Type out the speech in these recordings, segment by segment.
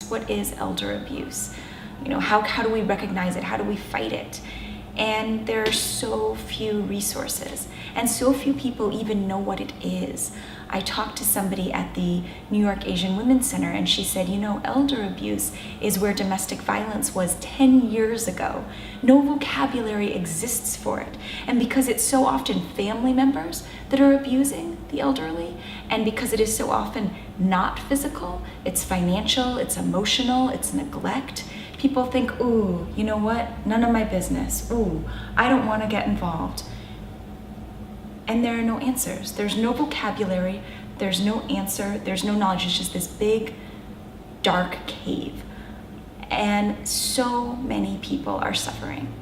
What is elder abuse? How do we recognize it? How do we fight it? And there are so few resources, and so few people even know what it is. I talked to somebody at the New York Asian Women's Center, and she said, elder abuse is where domestic violence was 10 years ago. No vocabulary exists for it. And because it's so often family members that are abusing the elderly, and because it is so often not physical, it's financial, it's emotional, it's neglect, people think, ooh, you know what? None of my business. Ooh, I don't want to get involved. And there are no answers. There's no vocabulary. There's no answer. There's no knowledge. It's just this big, dark cave. And so many people are suffering.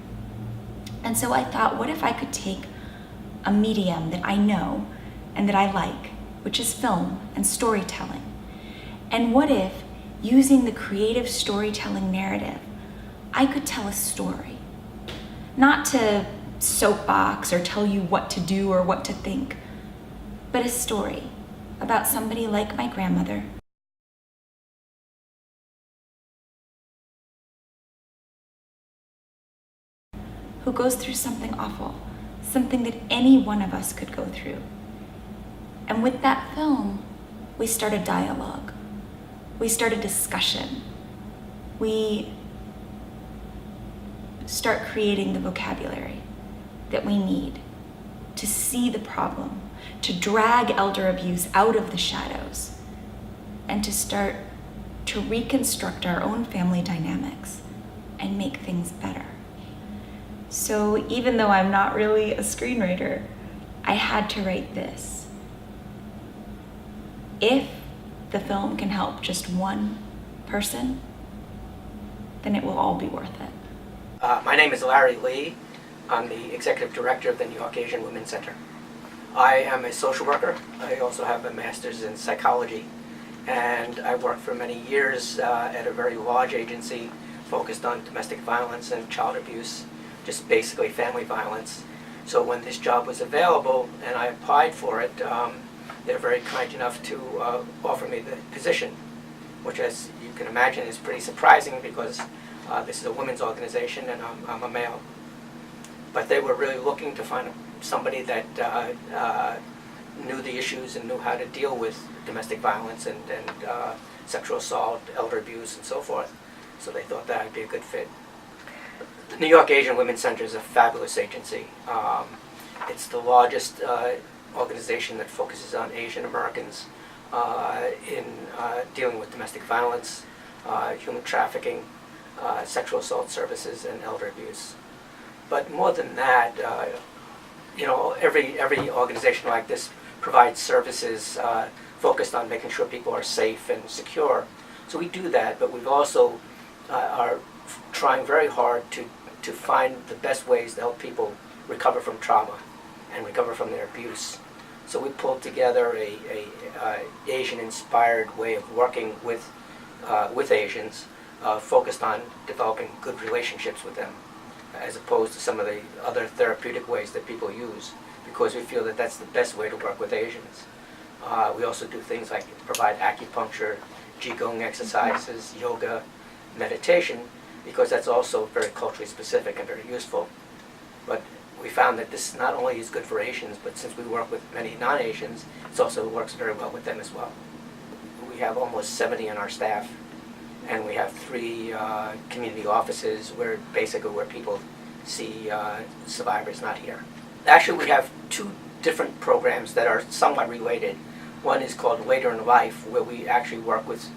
And so I thought, what if I could take a medium that I know and that I like, which is film and storytelling, and what if, using the creative storytelling narrative, I could tell a story, not to soapbox or tell you what to do or what to think, but a story about somebody like my grandmother who goes through something awful, something that any one of us could go through. And with that film, we start a dialogue. We start a discussion. We start creating the vocabulary that we need to see the problem, to drag elder abuse out of the shadows, and to start to reconstruct our own family dynamics and make things better. So even though I'm not really a screenwriter, I had to write this. If the film can help just one person, then it will all be worth it. My name is Larry Lee. I'm the executive director of the New York Asian Women's Center. I am a social worker. I also have a master's in psychology, and I worked for many years at a very large agency focused on domestic violence and child abuse, just basically family violence. So when this job was available and I applied for it, they're very kind enough to offer me the position, which, as you can imagine, is pretty surprising because this is a women's organization and I'm a male. But they were really looking to find somebody that knew the issues and knew how to deal with domestic violence and sexual assault, elder abuse, and so forth. So they thought that I'd be a good fit. The New York Asian Women's Center is a fabulous agency. It's the largest organization that focuses on Asian Americans in dealing with domestic violence, human trafficking, sexual assault services, and elder abuse. But more than that, every organization like this provides services focused on making sure people are safe and secure. So we do that, but we've also are trying very hard to find the best ways to help people recover from trauma and recover from their abuse. So we pulled together a Asian-inspired way of working with Asians, focused on developing good relationships with them, as opposed to some of the other therapeutic ways that people use, because we feel that that's the best way to work with Asians. We also do things like provide acupuncture, qigong exercises, yoga, meditation, because that's also very culturally specific and very useful. But we found that this not only is good for Asians, but since we work with many non-Asians, it also works very well with them as well. We have almost 70 on our staff, and we have 3 community offices where people see survivors not here. Actually, we have 2 different programs that are somewhat related. One is called Later in Life, where we actually work with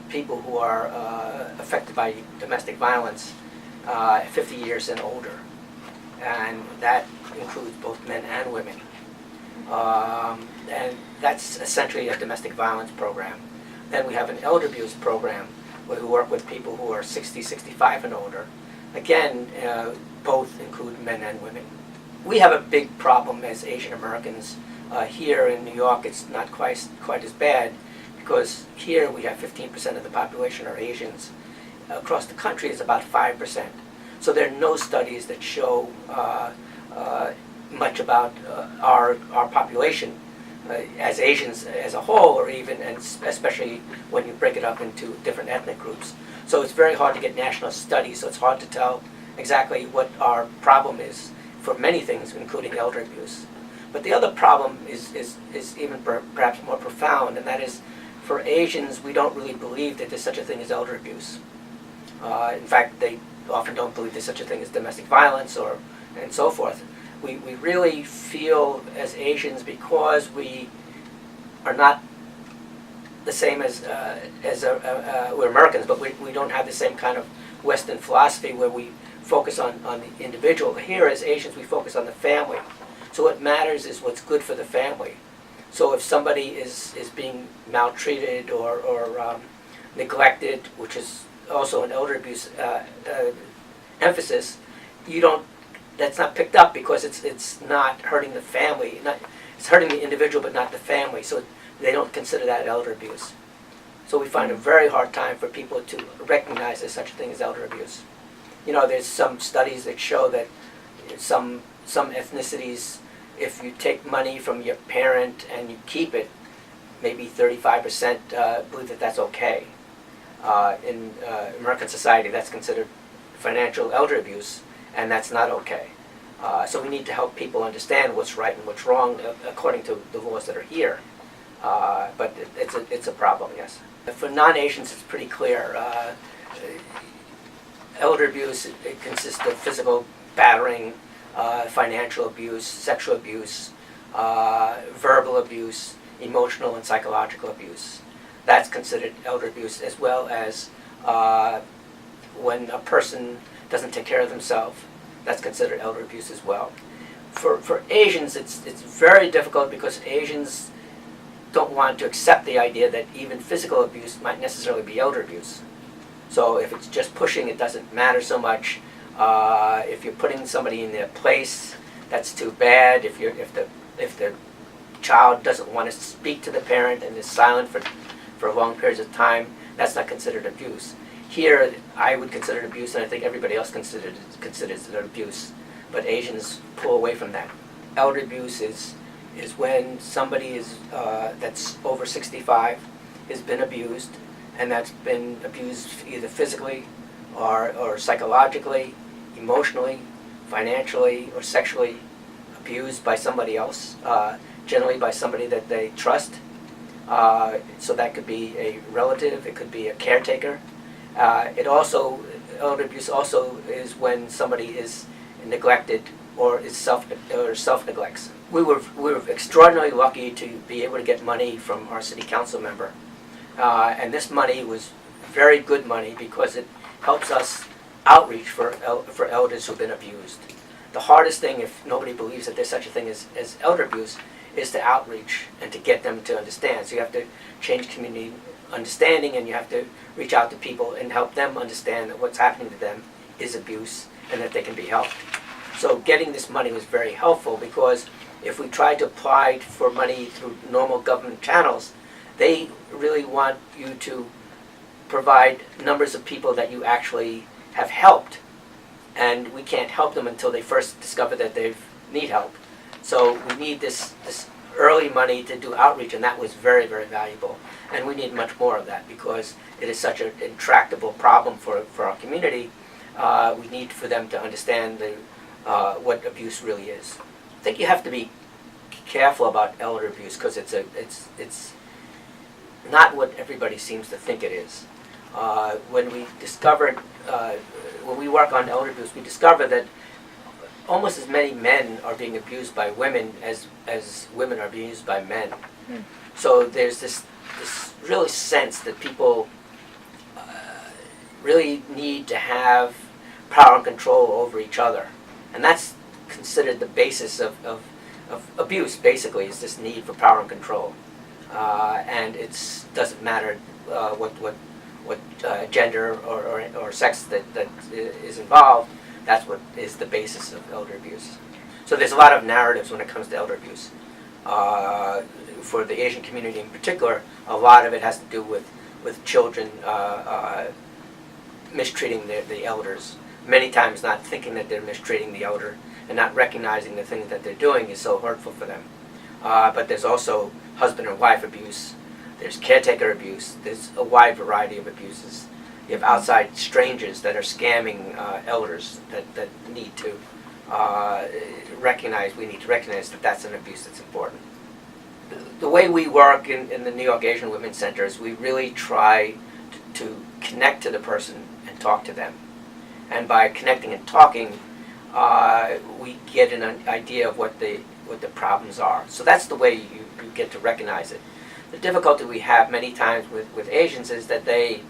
people who are affected by domestic violence 50 years and older. And that includes both men and women. And that's essentially a domestic violence program. Then we have an elder abuse program where we work with people who are 60, 65 and older. Again, both include men and women. We have a big problem as Asian Americans. Here in New York, it's not quite as bad, because here we have 15% of the population are Asians. Across the country, it's about 5%. So there are no studies that show much about our population as Asians as a whole, or even, and especially when you break it up into different ethnic groups. So it's very hard to get national studies, so it's hard to tell exactly what our problem is for many things, including elder abuse. But the other problem is even perhaps more profound, and that is, for Asians, we don't really believe that there's such a thing as elder abuse. In fact, they often don't believe there's such a thing as domestic violence and so forth. We really feel as Asians, because we are not the same as we're Americans, but we don't have the same kind of Western philosophy where we focus on the individual. Here as Asians, we focus on the family. So what matters is what's good for the family. So if somebody is being maltreated or neglected, which is also an elder abuse emphasis, that's not picked up because it's not hurting the family. It's hurting the individual but not the family. So they don't consider that elder abuse. So we find a very hard time for people to recognize there's such a thing as elder abuse. You know, there's some studies that show that some ethnicities, if you take money from your parent and you keep it, maybe 35% believe that that's okay. In American society, that's considered financial elder abuse, and that's not okay. So we need to help people understand what's right and what's wrong according to the laws that are here. But it's a problem, yes. For non-Asians, it's pretty clear. Elder abuse, it consists of physical battering, financial abuse, sexual abuse, verbal abuse, emotional and psychological abuse. That's considered elder abuse, as well as when a person doesn't take care of themselves. That's considered elder abuse as well. For Asians, it's very difficult because Asians don't want to accept the idea that even physical abuse might necessarily be elder abuse. So if it's just pushing, it doesn't matter so much. If you're putting somebody in their place, that's too bad. If the child doesn't want to speak to the parent and is silent for long periods of time, that's not considered abuse. Here, I would consider it abuse, and I think everybody else considers it abuse. But Asians pull away from that. Elder abuse is when somebody is that's over 65 has been abused, and that's been abused either physically or psychologically, emotionally, financially, or sexually abused by somebody else, generally by somebody that they trust. So that could be a relative, it could be a caretaker. Elder abuse also is when somebody is neglected or is self-neglects. We were extraordinarily lucky to be able to get money from our city council member. And this money was very good money because it helps us outreach for elders who've been abused. The hardest thing, if nobody believes that there's such a thing as elder abuse, is to outreach and to get them to understand. So you have to change community understanding, and you have to reach out to people and help them understand that what's happening to them is abuse and that they can be helped. So getting this money was very helpful, because if we tried to apply for money through normal government channels, they really want you to provide numbers of people that you actually have helped. And we can't help them until they first discover that they need help. So we need this early money to do outreach, and that was very, very valuable. And we need much more of that because it is such an intractable problem for our community. We need for them to understand what abuse really is. I think you have to be careful about elder abuse because it's not what everybody seems to think it is. When we work on elder abuse, we discover that almost as many men are being abused by women as women are being used by men. So there's this really sense that people really need to have power and control over each other. And that's considered the basis of abuse, basically, is this need for power and control. And it doesn't matter what gender or sex that is involved. That's what is the basis of elder abuse. So there's a lot of narratives when it comes to elder abuse. For the Asian community in particular, a lot of it has to do with children mistreating the elders. Many times not thinking that they're mistreating the elder and not recognizing the things that they're doing is so hurtful for them. but there's also husband and wife abuse, there's caretaker abuse, there's a wide variety of abuses. You have outside strangers that are scamming elders that need to we need to recognize that that's an abuse that's important. The way we work in the New York Asian Women's Center is we really try to connect to the person and talk to them. And by connecting and talking, we get an idea of what the problems are. So that's the way you get to recognize it. The difficulty we have many times with Asians is that they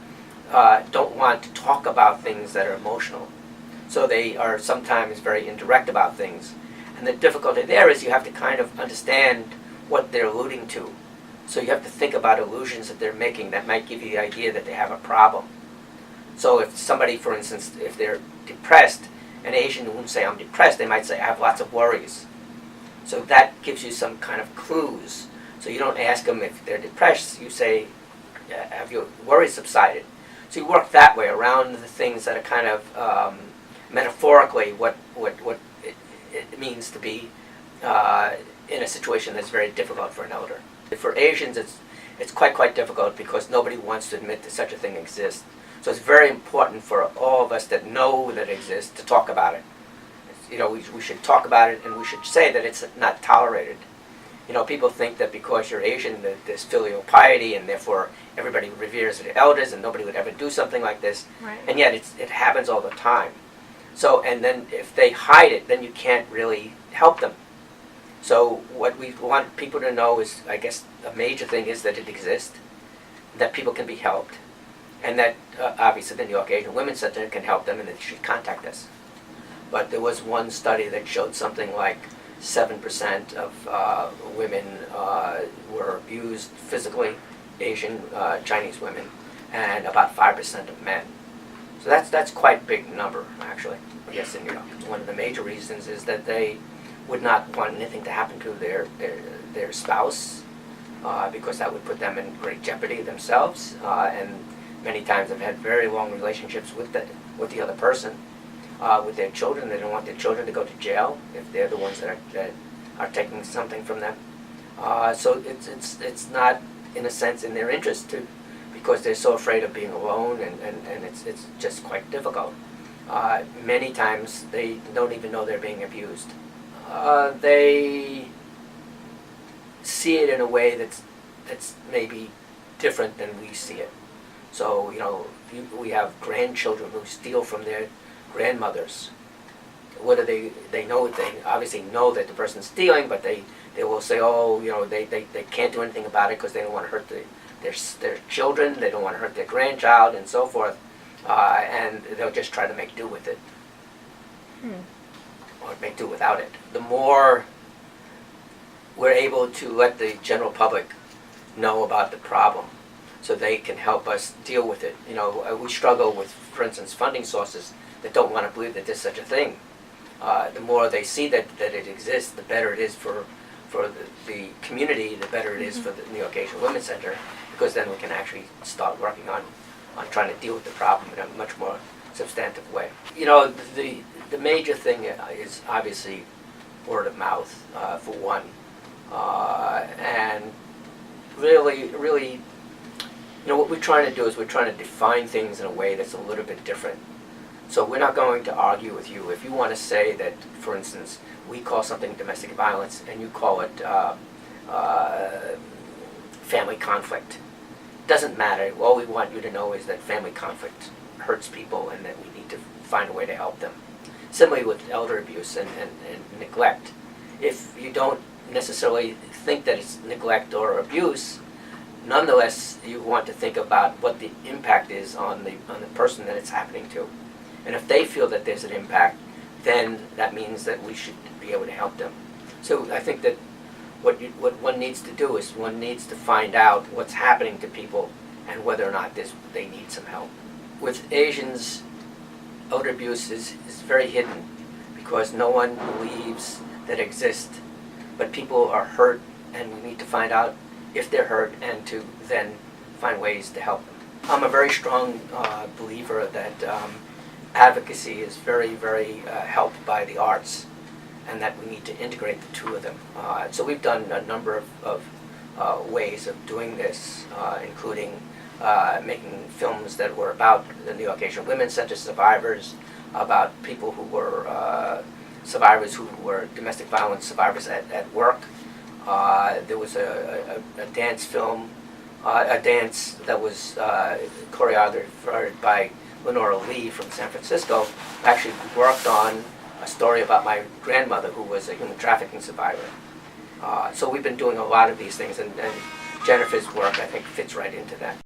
don't want to talk about things that are emotional. So they are sometimes very indirect about things. And the difficulty there is you have to kind of understand what they're alluding to. So you have to think about illusions that they're making that might give you the idea that they have a problem. So if somebody, for instance, if they're depressed, an Asian wouldn't say, I'm depressed. They might say, I have lots of worries. So that gives you some kind of clues. So you don't ask them if they're depressed. You say, have your worries subsided? So you work that way around the things that are kind of metaphorically what it means to be in a situation that's very difficult for an elder. For Asians, it's quite difficult because nobody wants to admit that such a thing exists. So it's very important for all of us that know that it exists to talk about it. We should talk about it, and we should say that it's not tolerated. People think that because you're Asian, that there's filial piety, and therefore everybody reveres the elders, and nobody would ever do something like this. Right. And yet it happens all the time. So, and then if they hide it, then you can't really help them. So what we want people to know is, I guess, a major thing is that it exists, that people can be helped, and that obviously the New York Asian Women's Center can help them, and they should contact us. But there was one study that showed something like 7% of women were abused physically, Asian, Chinese women, and about 5% of men. So that's quite a big number, actually. I guess one of the major reasons is that they would not want anything to happen to their spouse because that would put them in great jeopardy themselves, and many times they've had very long relationships with the other person. With their children, they don't want their children to go to jail if they're the ones that are taking something from them. So it's not, in a sense, in their interest to, because they're so afraid of being alone, and it's just quite difficult. Many times they don't even know they're being abused. They see it in a way that's maybe different than we see it. So we have grandchildren who steal from their grandmothers. Whether they obviously know that the person's stealing, but they will say, they can't do anything about it because they don't want to hurt their children, they don't want to hurt their grandchild, and so forth, and they'll just try to make do with it, or make do without it. The more we're able to let the general public know about the problem, so they can help us deal with it. We struggle with, for instance, funding sources that don't want to believe that there's such a thing. The more they see that it exists, the better it is for the community, the better it is for the New York Asian Women's Center, because then we can actually start working on trying to deal with the problem in a much more substantive way. The major thing is obviously word of mouth, for one, and really, what we're trying to do is we're trying to define things in a way that's a little bit different. So we're not going to argue with you. If you want to say that, for instance, we call something domestic violence and you call it family conflict, doesn't matter. All we want you to know is that family conflict hurts people and that we need to find a way to help them. Similarly with elder abuse and neglect. If you don't necessarily think that it's neglect or abuse, nonetheless you want to think about what the impact is on the person that it's happening to. And if they feel that there's an impact, then that means that we should be able to help them. So I think that what one needs to do is one needs to find out what's happening to people and whether or not they need some help. With Asians, elder abuse is very hidden because no one believes that it exists. But people are hurt, and we need to find out if they're hurt and to then find ways to help them. I'm a very strong believer that advocacy is very helped by the arts, and that we need to integrate the two of them. So we've done a number of ways of doing this, including making films that were about the New York Asian Women's Center survivors, about people who were survivors who were domestic violence survivors at work. There was a dance film, a dance that was choreographed by Lenora Lee from San Francisco. Actually worked on a story about my grandmother who was a human trafficking survivor. So we've been doing a lot of these things, and Jennifer's work, I think, fits right into that.